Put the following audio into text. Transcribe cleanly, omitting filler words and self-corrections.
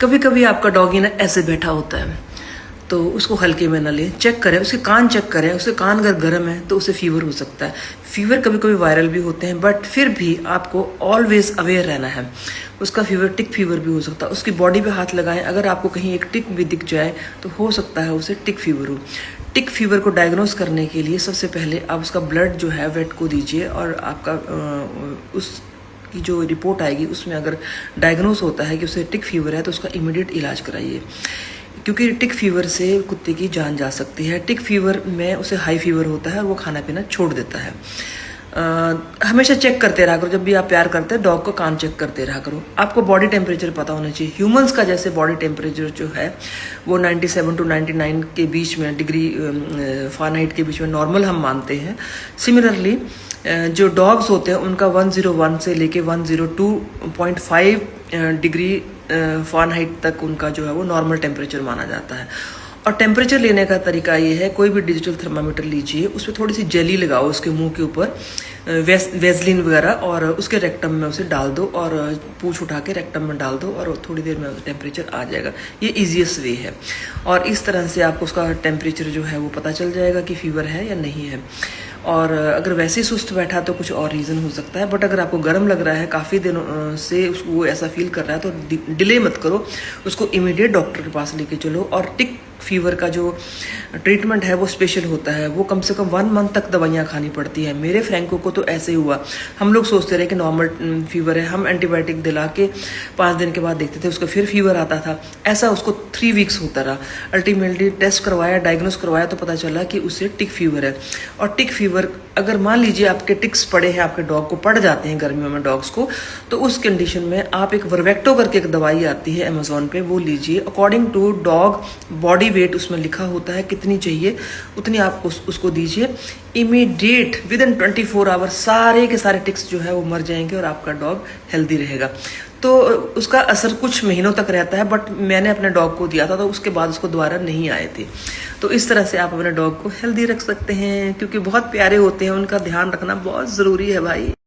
कभी कभी आपका डॉगी ना ऐसे बैठा होता है, तो उसको हल्के में ना लें, चेक करें, उसके कान चेक करें। उसके कान अगर गर्म है तो उसे फीवर हो सकता है। फीवर कभी कभी वायरल भी होते हैं, बट फिर भी आपको ऑलवेज अवेयर रहना है। उसका फीवर टिक फीवर भी हो सकता है। उसकी बॉडी पे हाथ लगाएं, अगर आपको कहीं एक टिक भी दिख जाए तो हो सकता है उसे टिक फीवर हो। टिक फीवर को डायग्नोस करने के लिए सबसे पहले आप उसका ब्लड जो है वेट को दीजिए, और आपका उस की जो रिपोर्ट आएगी उसमें अगर डायग्नोस होता है कि उसे टिक फीवर है तो उसका इमीडिएट इलाज कराइए, क्योंकि टिक फीवर से कुत्ते की जान जा सकती है। टिक फीवर में उसे हाई फीवर होता है और वो खाना पीना छोड़ देता है। हमेशा चेक करते रहा करो, जब भी आप प्यार करते हैं डॉग को कान चेक करते रहा करो। आपको बॉडी टेम्परेचर पता होना चाहिए। ह्यूमंस का जैसे बॉडी टेम्परेचर जो है वो 97 टू 99 के बीच में डिग्री फ़ारेनहाइट के बीच में नॉर्मल हम मानते हैं। सिमिलरली जो डॉग्स होते हैं उनका 101 से लेके 102.5 डिग्री फ़ारेनहाइट तक उनका जो है वो नॉर्मल टेम्परेचर माना जाता है। और टेम्परेचर लेने का तरीका ये है, कोई भी डिजिटल थर्मामीटर लीजिए, उस पर थोड़ी सी जेली लगाओ उसके मुंह के ऊपर, वेजलिन वगैरह, और उसके रेक्टम में उसे डाल दो और पूंछ उठा के रेक्टम में डाल दो और थोड़ी देर में टेम्परेचर आ जाएगा। ये इजीएस्ट वे है, और इस तरह से आपको उसका टेम्परेचर जो है वो पता चल जाएगा कि फीवर है या नहीं है। और अगर वैसे ही सुस्त बैठा तो कुछ और रीज़न हो सकता है, बट अगर आपको गर्म लग रहा है, काफ़ी दिनों से वो ऐसा फील कर रहा है, तो डिले मत करो, उसको इमीडिएट डॉक्टर के पास लेके चलो। और टिक फीवर का जो ट्रीटमेंट है वो स्पेशल होता है, वो कम से कम 1 मंथ तक दवाइयाँ खानी पड़ती हैं। मेरे फ्रैंको को तो ऐसे ही हुआ। हम लोग सोचते रहे कि नॉर्मल फीवर है, हम एंटीबायोटिक दिला के 5 दिन के बाद देखते थे उसका फिर फीवर आता था। ऐसा उसको 3 वीक्स होता रहा। अल्टीमेटली टेस्ट करवाया, डायग्नोस करवाया, तो पता चला कि उसे टिक फीवर है। और टिक फीवर अगर मान लीजिए आपके टिक्स पड़े हैं, आपके डॉग को पड़ जाते हैं गर्मियों में डॉग्स को, तो उस कंडीशन में आप एक वर्वेक्टो करके एक दवाई आती है अमेजोन पे, वो लीजिए। According to dog body weight उसमें लिखा होता है, कितनी चाहिए उतनी आप उसको दीजिए। इमीडिएट विद इन 24 आवर सारे के सारे टिक्स जो है वो मर जाएंगे और आपका डॉग हेल्दी रहेगा। तो उसका असर कुछ महीनों तक रहता है, बट मैंने अपने डॉग को दिया था तो उसके बाद उसको दोबारा नहीं आए थे। तो इस तरह से आप अपने डॉग को हेल्दी रख सकते हैं, क्योंकि बहुत प्यारे होते हैं, उनका ध्यान रखना बहुत ज़रूरी है भाई।